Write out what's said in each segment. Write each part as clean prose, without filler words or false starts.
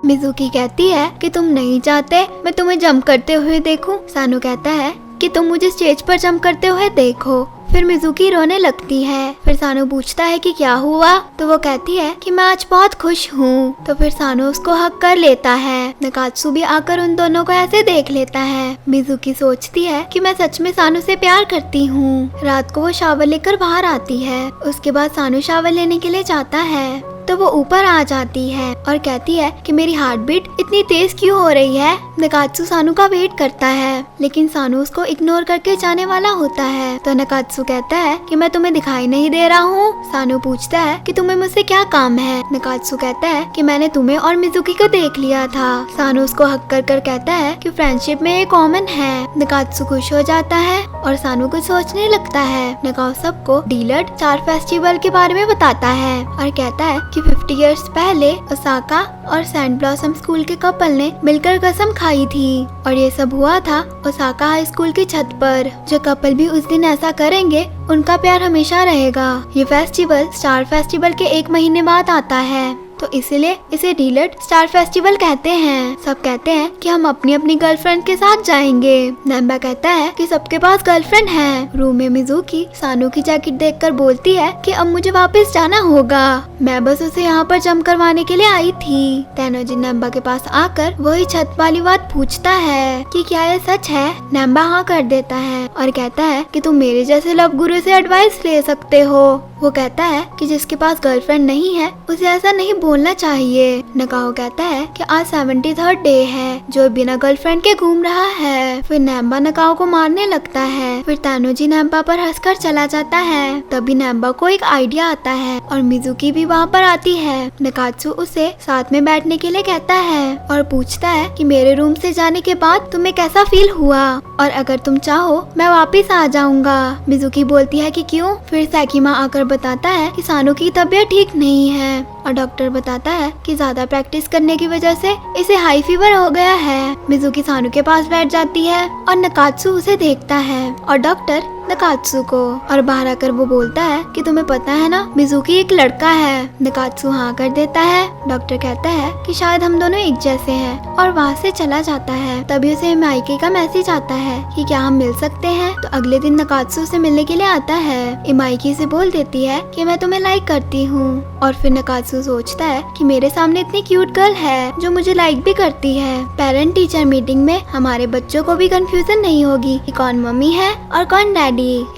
Mizuki कहती है कि तुम नहीं चाहते मैं तुम्हें जंप करते हुए देखूं। सानू कहता है कि तुम मुझे स्टेज पर जंप करते हुए देखो। फिर मिजुकी रोने लगती है। फिर सानू पूछता है कि क्या हुआ, तो वो कहती है कि मैं आज बहुत खुश हूँ। तो फिर सानू उसको हक कर लेता है। नकात्सु भी आकर उन दोनों को ऐसे देख लेता है। मिजुकी सोचती है कि मैं सच में सानू से प्यार करती हूँ। रात को वो शावर लेकर बाहर आती है। उसके बाद सानू शावर लेने के लिए जाता है तो वो ऊपर आ जाती है और कहती है कि मेरी हार्ट बीट इतनी तेज क्यों हो रही है। नकात्सु सानू का वेट करता है लेकिन सानू उसको इग्नोर करके जाने वाला होता है। तो नकात्सु कहता है कि मैं तुम्हें दिखाई नहीं दे रहा हूँ। सानू पूछता है कि तुम्हें मुझसे क्या काम है। नकात्सु कहता है कि मैंने तुम्हें और मिजुकी को देख लिया था। सानू उसको हक कर कहता है कि फ्रेंडशिप में ये कॉमन है। नकात्सु खुश हो जाता है और सानू कुछ सोचने लगता है। नकाओ सबको डीलर्ट स्टार फेस्टिवल के बारे में बताता है और कहता है कि 50 इयर्स पहले ओसाका और सैंड ब्लॉसम स्कूल के कपल ने मिलकर कसम खाई थी और ये सब हुआ था ओसाका हाई स्कूल की छत पर। जो कपल भी उस दिन ऐसा करेंगे उनका प्यार हमेशा रहेगा। ये फेस्टिवल स्टार फेस्टिवल के 1 महीने बाद आता है तो इसीलिए इसे डीलर्ट स्टार फेस्टिवल कहते हैं। सब कहते हैं कि हम अपनी अपनी गर्लफ्रेंड के साथ जाएंगे। नैम्बा कहता है कि सबके पास गर्लफ्रेंड है। रूम में मिजुकी सानू की जैकेट देखकर बोलती है कि अब मुझे वापस जाना होगा, मैं बस उसे यहाँ पर जंप करवाने के लिए आई थी। तेनोजी नैम्बा के पास आकर वही छत वाली बात पूछता है कि क्या यह सच है। नैम्बा हाँ कर देता है और कहता है कि तुम मेरे जैसे लव गुरु से एडवाइस ले सकते हो। वो कहता है कि जिसके पास गर्लफ्रेंड नहीं है उसे ऐसा नहीं बोलना चाहिए। नकाओ कहता है कि आज 73rd डे है जो बिना गर्लफ्रेंड के घूम रहा है। फिर नैम्बा नकाओ को मारने लगता है। फिर तानोजी नैम्बा पर हंसकर चला जाता है। तभी नैम्बा को एक आइडिया आता है और मिजुकी भी वहाँ पर आती है। नकात्सु उसे साथ में बैठने के लिए कहता है और पूछता है कि मेरे रूम से जाने के बाद तुम्हें कैसा फील हुआ और अगर तुम चाहो मैं वापिस आ जाऊंगा। मिजुकी बोलती है कि क्यों। फिर सैकिमा आकर बताता है कि सानू की तबीयत ठीक नहीं है और डॉक्टर बताता है कि ज्यादा प्रैक्टिस करने की वजह से इसे हाई फीवर हो गया है। मिजुकी सानू के पास बैठ जाती है और नकात्सु उसे देखता है और डॉक्टर नकात्सु को और बाहर आकर वो बोलता है कि तुम्हें पता है ना मिजुकी एक लड़का है। नकात्सु हाँ कर देता है। डॉक्टर कहता है कि शायद हम दोनों एक जैसे हैं और वहाँ से चला जाता है। तभी उसे इमाइकी का मैसेज आता है कि क्या हम मिल सकते हैं। तो अगले दिन नकात्सु से मिलने के लिए आता है। इमाइकी से बोल देती है कि मैं तुम्हें लाइक करती हूँ और फिर नकात्सु सोचता है कि मेरे सामने इतनी क्यूट गर्ल है जो मुझे लाइक भी करती है। पेरेंट टीचर मीटिंग में हमारे बच्चों को भी कंफ्यूजन नहीं होगी कि कौन मम्मी है और कौन डैडी।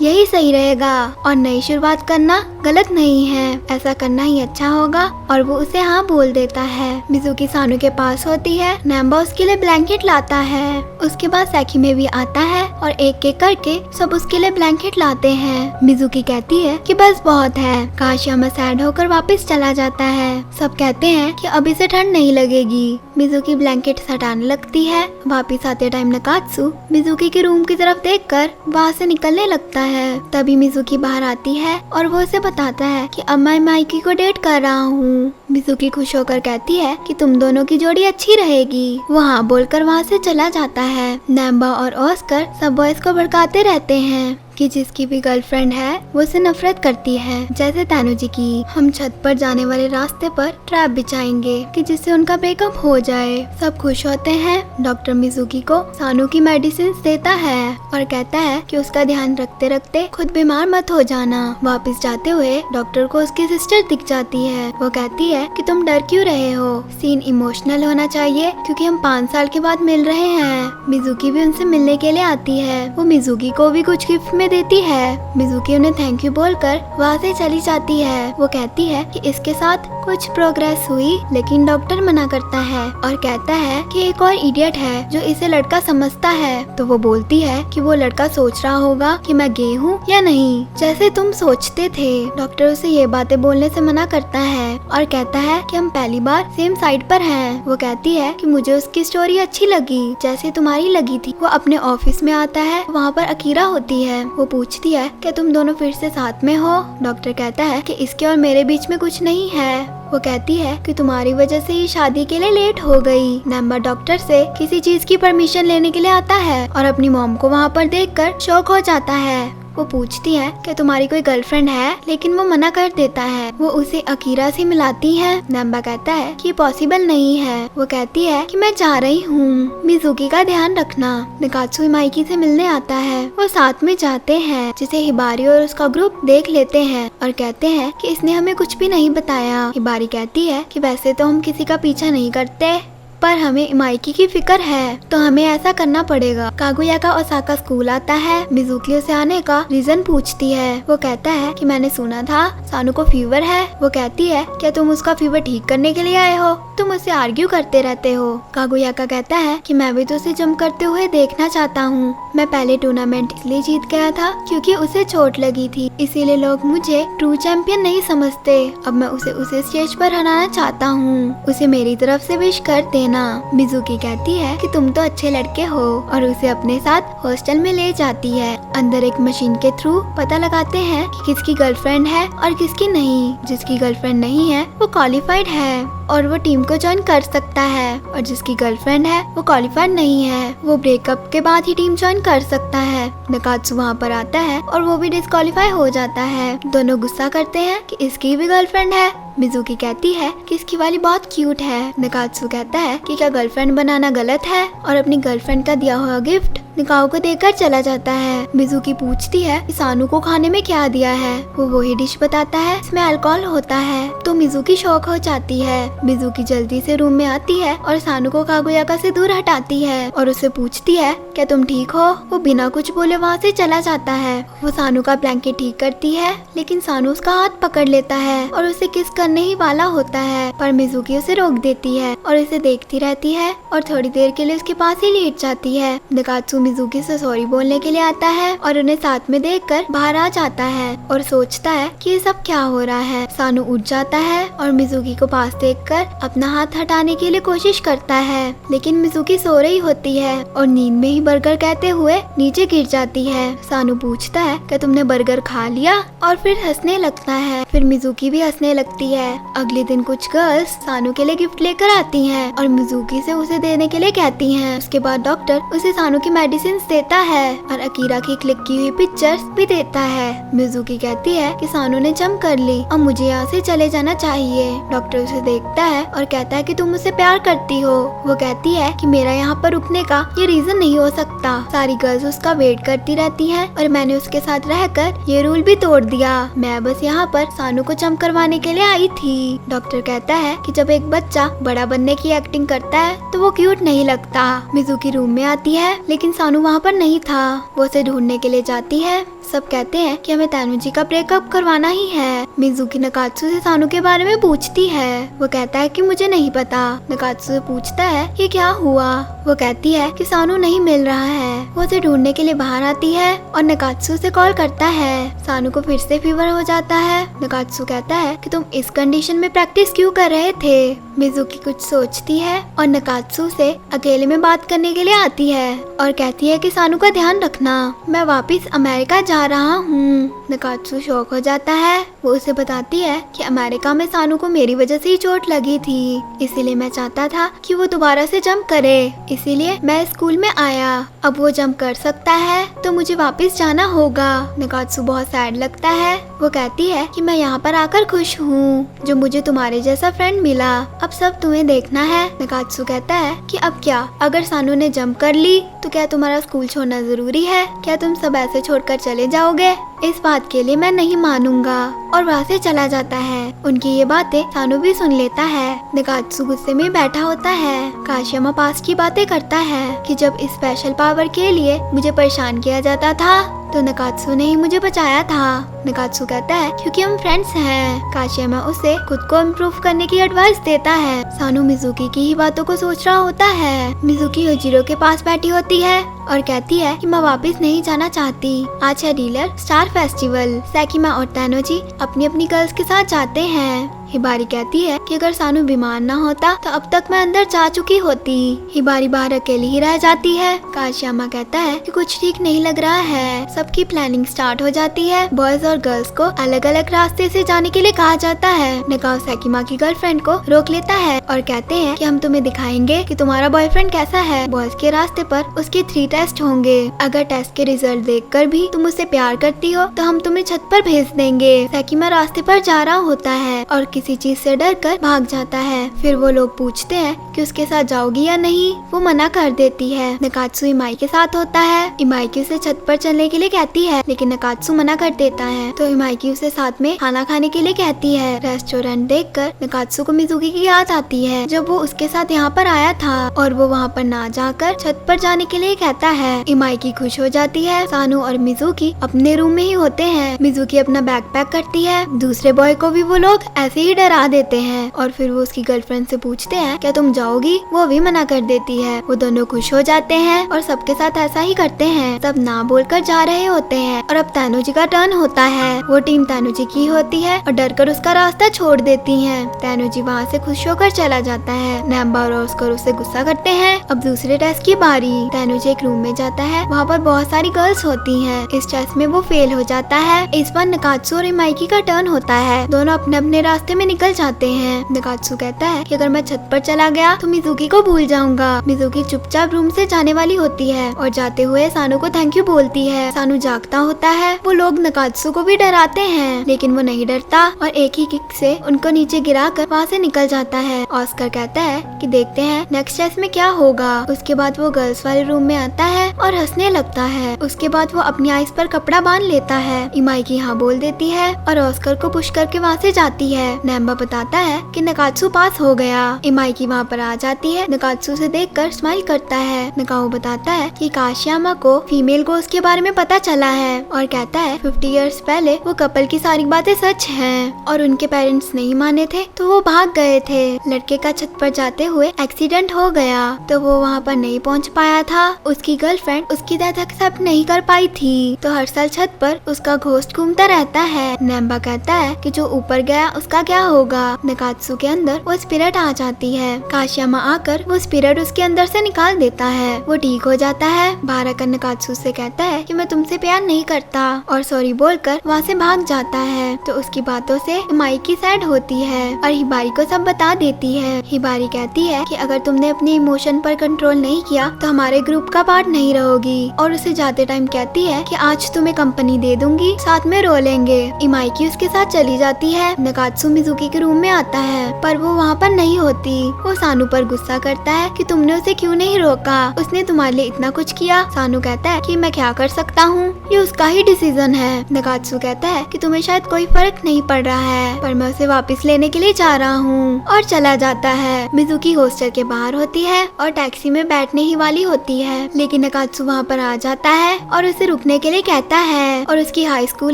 यही सही रहेगा और नई शुरुआत करना गलत नहीं है, ऐसा करना ही अच्छा होगा। और वो उसे हाँ बोल देता है। मिजुकी सानू के पास होती है। नैम्बा उसके लिए ब्लैंकेट लाता है। उसके बाद सैकिमे भी आता है और एक एक करके सब उसके लिए ब्लैंकेट लाते हैं। मिजुकी कहती है कि बस बहुत है। काशियामा सैड होकर वापस चला जाता है। सब कहते हैं कि अब इसे ठंड नहीं लगेगी। मिजुकी ब्लैंकेट हटाने लगती है। वापिस आते टाइम नकात्सु मिजुकी के रूम की तरफ देखकर वहाँ से निकलने लगता है। तभी मिजुकी बाहर आती है और वो उसे बताता है कि अब मैं माइकी को डेट कर रहा हूँ। मिजुकी खुश होकर कहती है कि तुम दोनों की जोड़ी अच्छी रहेगी। वो हाँ बोलकर वहाँ से चला जाता है। नैम्बा और ऑस्कर सब बॉयज को भड़काते रहते हैं कि जिसकी भी गर्लफ्रेंड है वो उसे नफरत करती है, जैसे तानुजी की। हम छत पर जाने वाले रास्ते पर ट्रैप बिछाएंगे कि जिससे उनका ब्रेकअप हो जाए। सब खुश होते हैं। डॉक्टर मिजुकी को सानू की मेडिसिन देता है और कहता है कि उसका ध्यान रखते रखते खुद बीमार मत हो जाना। वापस जाते हुए डॉक्टर को उसकी सिस्टर दिख जाती है। वो कहती है कि तुम डर क्यों रहे हो। सीन इमोशनल होना चाहिए क्योंकि हम 5 साल के बाद मिल रहे हैं। मिजुकी भी उनसे मिलने के लिए आती है। वो मिजुकी को भी कुछ गिफ्ट देती है। मिजुकी उन्हें थैंक यू बोलकर वहाँ से चली जाती है। वो कहती है कि इसके साथ कुछ प्रोग्रेस हुई लेकिन डॉक्टर मना करता है और कहता है कि एक और इडियट है जो इसे लड़का समझता है। तो वो बोलती है कि वो लड़का सोच रहा होगा कि मैं गे हूँ या नहीं, जैसे तुम सोचते थे। डॉक्टर उसे ये बातें बोलने से मना करता है और कहता है कि हम पहली बार सेम साइड पर हैं। वो कहती है कि मुझे उसकी स्टोरी अच्छी लगी जैसे तुम्हारी लगी थी। वो अपने ऑफिस में आता है। वहाँ पर अकीरा होती है। वो पूछती है कि तुम दोनों फिर से साथ में हो। डॉक्टर कहता है कि इसके और मेरे बीच में कुछ नहीं है। वो कहती है कि तुम्हारी वजह से ये शादी के लिए लेट हो गई। नैम्बा डॉक्टर से किसी चीज की परमिशन लेने के लिए आता है और अपनी मॉम को वहाँ पर देखकर शॉक हो जाता है। वो पूछती है कि तुम्हारी कोई गर्लफ्रेंड है, लेकिन वो मना कर देता है। वो उसे अकीरा से मिलाती है। नंबा कहता है कि पॉसिबल नहीं है। वो कहती है कि मैं जा रही हूँ, मिजुकी का ध्यान रखना। नकात्सु हिमायुकी से मिलने आता है। वो साथ में जाते हैं, जिसे हिबारी और उसका ग्रुप देख लेते हैं और कहते हैं कि इसने हमें कुछ भी नहीं बताया। हिबारी कहती है कि वैसे तो हम किसी का पीछा नहीं करते, पर हमें हिमायुकी की फिक्र है, तो हमें ऐसा करना पड़ेगा। कागुया का ओसाका स्कूल आता है। मिजुकी से आने का रीजन पूछती है। वो कहता है कि मैंने सुना था सानू को फीवर है। वो कहती है क्या तुम उसका फीवर ठीक करने के लिए आए हो? तुम उससे आर्ग्यू करते रहते हो। कागुया का कहता है कि मैं भी तो उसे जंप करते हुए देखना चाहता हूँ। मैं पहले टूर्नामेंट इसलिए जीत गया था क्योंकि उसे चोट लगी थी, इसीलिए लोग मुझे ट्रू चैंपियन नहीं समझते। अब मैं उसे स्टेज पर हराना चाहता हूँ। उसे मेरी तरफ से विश कर देना। मिजुकी कहती है कि तुम तो अच्छे लड़के हो और उसे अपने साथ हॉस्टल में ले जाती है। अंदर एक मशीन के थ्रू पता लगाते हैं कि किसकी गर्लफ्रेंड है और किसकी नहीं। जिसकी गर्लफ्रेंड नहीं है वो क्वालिफाइड है और वो टीम को ज्वाइन कर सकता है, और जिसकी गर्लफ्रेंड है वो क्वालिफाइड नहीं है, वो ब्रेकअप के बाद ही टीम ज्वाइन कर सकता है। नकात्सु वहाँ पर आता है और वो भी डिस्क्वालीफाई हो जाता है। दोनों गुस्सा करते हैं कि इसकी भी गर्लफ्रेंड है। मिजुकी कहती है कि इसकी वाली बहुत क्यूट है। नकात्सु कहता है कि क्या गर्लफ्रेंड बनाना गलत है, और अपनी गर्लफ्रेंड का दिया हुआ गिफ्ट निकाओ को देकर चला जाता है। मिजुकी पूछती है कि सानू को खाने में क्या दिया है। वो वही डिश बताता है इसमें अल्कोहल होता है, तो मिजुकी शॉक हो जाती है। मिजुकी जल्दी से रूम में आती है और सानू को कागुयाका से दूर हटाती है और उसे पूछती है क्या तुम ठीक हो? वो बिना कुछ बोले वहाँ से चला जाता है। वो सानू का ब्लैंकेट ठीक करती है, लेकिन सानू उसका हाथ पकड़ लेता है और उसे किस करने ही वाला होता है, पर मिजुकी उसे रोक देती है और उसे देखती रहती है और थोड़ी देर के लिए उसके पास ही लेट जाती है। नकात्सु मिजुकी से सॉरी बोलने के लिए आता है और उन्हें साथ में देखकर बाहर आ जाता है और सोचता है कि ये सब क्या हो रहा है। सानू उठ जाता है और मिजुकी को पास देखकर अपना हाथ हटाने के लिए कोशिश करता है, लेकिन मिजुकी सो रही होती है और नींद में ही बर्गर कहते हुए नीचे गिर जाती है। सानू पूछता है कि तुमने बर्गर खा लिया, और फिर हंसने लगता है। फिर मिजुकी भी हंसने लगती है। अगले दिन कुछ गर्ल्स सानू के लिए गिफ्ट लेकर आती हैं और मिजुकी से उसे देने के लिए कहती हैं। उसके बाद डॉक्टर उसे सानू की मेडिसिन देता है और अकीरा की क्लिक की हुई पिक्चर्स भी देता है। मिजुकी कहती है कि सानू ने जंप कर ली और मुझे यहाँ से चले जाना चाहिए। डॉक्टर उसे देखता है और कहता है कि तुम मुझसे प्यार करती हो। वो कहती है कि मेरा यहाँ पर रुकने का ये रीजन नहीं हो सकता। सारी गर्ल्स उसका वेट करती रहती हैं और मैंने उसके साथ रहकर ये रूल भी तोड़ दिया। मैं बस यहाँ पर सानू को जंप करवाने के लिए आई थी। डॉक्टर कहता है कि जब एक बच्चा बड़ा बनने की एक्टिंग करता है तो वो क्यूट नहीं लगता। मिजुकी रूम में आती है, लेकिन सानू वहाँ पर नहीं था। वो उसे ढूंढने के लिए जाती है। सब कहते हैं कि हमें तानुजी का ब्रेकअप करवाना ही है। मिजुकी नकात्सु से सानू के बारे में पूछती है। वो कहता है कि मुझे नहीं पता। नकात्सु से पूछता है कि क्या हुआ। वो कहती है कि सानू नहीं मिल रहा है। वो उसे ढूंढने के लिए बाहर आती है और नकात्सु से कॉल करता है। सानू को फिर से फीवर हो जाता है। नकात्सु कहता है कि तुम इस कंडीशन में प्रैक्टिस क्यों कर रहे थे। मिजुकी कुछ सोचती है और नकात्सु से अकेले में बात करने के लिए आती है और कहती है कि सानू का ध्यान रखना, मैं वापस अमेरिका जा रहा हूँ। नकात्सु शॉक हो जाता है। वो उसे बताती है कि अमेरिका में सानू को मेरी वजह से ही चोट लगी थी, इसीलिए मैं चाहता था कि वो दोबारा से जंप करे, इसीलिए मैं स्कूल में आया। अब वो जंप कर सकता है तो मुझे वापस जाना होगा। नकात्सु बहुत सैड लगता है। वो कहती है कि मैं यहाँ पर आकर खुश हूँ, जो मुझे तुम्हारे जैसा फ्रेंड मिला। अब सब तुम्हें देखना है। नकात्सु कहता है कि अब क्या, अगर सानू ने जंप कर ली तो क्या तुम्हारा स्कूल छोड़ना जरूरी है? क्या तुम सब ऐसे छोड़कर चले जाओगे? इस बात के लिए मैं नहीं मानूंगा, और वहाँ से चला जाता है। उनकी ये बातें सानू भी सुन लेता है। नकात्सु गुस्से में बैठा होता है। काशियामा पास की बातें करता है कि जब इस स्पेशल पावर के लिए मुझे परेशान किया जाता था तो नकात्सु ने ही मुझे बचाया था। नकात्सु कहता है क्योंकि हम फ्रेंड्स हैं। काशियामा उसे खुद को इम्प्रूव करने की एडवाइस देता है। सानू मिजुकी की ही बातों को सोच रहा होता है। मिजुकी होजिरो के पास बैठी होती है और कहती है कि मैं वापस नहीं जाना चाहती। आज है डीलर स्टार फेस्टिवल। सैकिमा और तानोजी अपनी अपनी गर्ल्स के साथ जाते हैं। हिबारी कहती है कि अगर सानू बीमार न होता तो अब तक मैं अंदर जा चुकी होती। हिबारी बाहर अकेली ही रह जाती है। काशियामा कहता है कि कुछ ठीक नहीं लग रहा है। सबकी प्लानिंग स्टार्ट हो जाती है। बॉयज और गर्ल्स को अलग अलग रास्ते से जाने के लिए कहा जाता है। नकाओ सैकिमा की गर्लफ्रेंड को रोक लेता है और कहते हैं कि हम तुम्हें दिखाएंगे कि तुम्हारा बॉयफ्रेंड कैसा है। बॉयज के रास्ते पर उसके 3 टेस्ट होंगे। अगर टेस्ट के रिजल्ट देखकर भी तुम मुझसे प्यार करती हो तो हम तुम्हें छत पर भेज देंगे। सैकिमा रास्ते पर जा रहा होता है और किसी चीज से डर कर भाग जाता है। फिर वो लोग पूछते हैं कि उसके साथ जाओगी या नहीं। वो मना कर देती है। नकात्सु इमाई के साथ होता है। इमाई उसे छत पर चलने के लिए कहती है लेकिन नकात्सु मना कर देता है। तो इमाई उसे साथ में खाना खाने के लिए कहती है। रेस्टोरेंट देखकर नकात्सु को मिजुकी की याद आती है जब वो उसके साथ यहाँ पर आया था और वो वहाँ पर ना जाकर छत पर जाने के लिए कहता है। इमाई खुश हो जाती है। सानू और मिजुकी अपने रूम में ही होते हैं। मिजुकी अपना बैग पैक करती है। दूसरे बॉय को भी वो लोग ऐसे ही डरा देते हैं और फिर वो उसकी गर्लफ्रेंड से पूछते हैं क्या तुम जाओगी। वो भी मना कर देती है। वो दोनों खुश हो जाते हैं और सबके साथ ऐसा ही करते हैं। सब ना बोलकर जा रहे होते हैं और अब तैनूजी का टर्न होता है। वो टीम तैनूजी की होती है और डरकर उसका रास्ता छोड़ देती है। तैनूजी वहाँ से खुश होकर चला जाता है। नैम्बा और ऑस्कर उससे गुस्सा करते हैं। अब दूसरे टेस्ट की बारी। तैनूजी एक रूम में जाता है। वहाँ पर बहुत सारी गर्ल्स होती हैं। इस टेस्ट में वो फेल हो जाता है। इस बार नकात्सु और इमाइकी का टर्न होता है। दोनों अपने अपने रास्ते में निकल जाते हैं। नकात्सु कहता है कि अगर मैं छत पर चला गया तो मिजुकी को भूल जाऊंगा। मिजुकी चुपचाप रूम से जाने वाली होती है और जाते हुए सानू को थैंक यू बोलती है। सानू जागता होता है। वो लोग नकात्सु को भी डराते हैं लेकिन वो नहीं डरता और एक ही किक से उनको नीचे गिराकर वहाँ से निकल जाता है। ऑस्कर कहता है कि देखते हैं नेक्स्ट टेस्ट में क्या होगा। उसके बाद वो गर्ल्स वाले रूम में आता है और हंसने लगता है। उसके बाद वो अपनी आइस पर कपड़ा बांध लेता है। इमाइकी हाँ बोल देती है और ऑस्कर को पुश करके वहाँ से जाती है। नैम्बा बताता है कि नकात्सु पास हो गया। इमाइकी वहाँ पर आ जाती है। नकात्सु से देखकर स्माइल करता है। नकाओ बताता है कि काशियामा को फीमेल गोस्ट के बारे में पता चला है और कहता है 50 इयर्स पहले वो कपल की सारी बातें सच हैं और उनके पेरेंट्स नहीं माने थे तो वो भाग गए थे। लड़के का छत पर जाते हुए एक्सीडेंट हो गया तो वो वहाँ पर नहीं पहुँच पाया था। उसकी गर्लफ्रेंड उसकी डेथ एक्सेप्ट नहीं कर पाई थी तो हर साल छत पर उसका घोस्ट घूमता रहता है। नैम्बा कहता है कि जो ऊपर गया उसका क्या होगा। नकात्सु के अंदर वो स्पिरिट आ जाती है। काशियामा आकर वो स्पिरिट उसके अंदर से निकाल देता है। वो ठीक हो जाता है। बाहर आकर नकात्सु से कहता है कि मैं तुमसे प्यार नहीं करता और सॉरी बोलकर वहाँ से भाग जाता है। तो उसकी बातों से इमाइकी सैड होती है और हिबारी को सब बता देती है। हिबारी कहती है कि अगर तुमने अपने इमोशन पर कंट्रोल नहीं किया तो हमारे ग्रुप का पार्ट नहीं रहोगी और उसे जाते टाइम कहती है कि आज तुम्हें कंपनी दे दूंगी, साथ में रो लेंगे। इमाइकी उसके साथ चली जाती है। नकात्सु मिजुकी के रूम में आता है पर वो वहाँ पर नहीं होती। वो सानू पर गुस्सा करता है कि तुमने उसे क्यों नहीं रोका, उसने तुम्हारे लिए इतना कुछ किया। सानू कहता है कि मैं क्या कर सकता हूँ, ये उसका ही डिसीजन है। नकात्सु कहता है कि तुम्हें शायद कोई फर्क नहीं पड़ रहा है पर मैं उसे वापस लेने के लिए जा रहा हूँ और चला जाता है। मिजुकी हॉस्टल के बाहर होती है और टैक्सी में बैठने ही वाली होती है लेकिन नकात्सु वहाँ पर आ जाता है और उसे रुकने के लिए कहता है और उसकी हाई स्कूल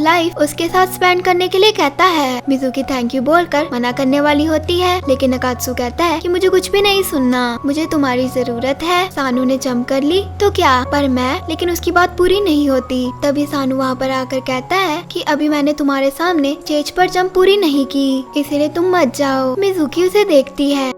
लाइफ उसके साथ स्पेंड करने के लिए कहता है। मिजुकी थैंक यू बोलकर मना करने वाली होती है लेकिन नकात्सु कहता है कि मुझे कुछ भी नहीं सुनना, मुझे तुम्हारी जरूरत है। सानू ने जंप कर ली तो क्या, पर मैं, लेकिन उसकी बात पूरी नहीं होती। तभी सानू वहाँ पर आकर कहता है कि अभी मैंने तुम्हारे सामने स्टेज पर जंप पूरी नहीं की इसलिए तुम मत जाओ। मिजुकी उसे देखती है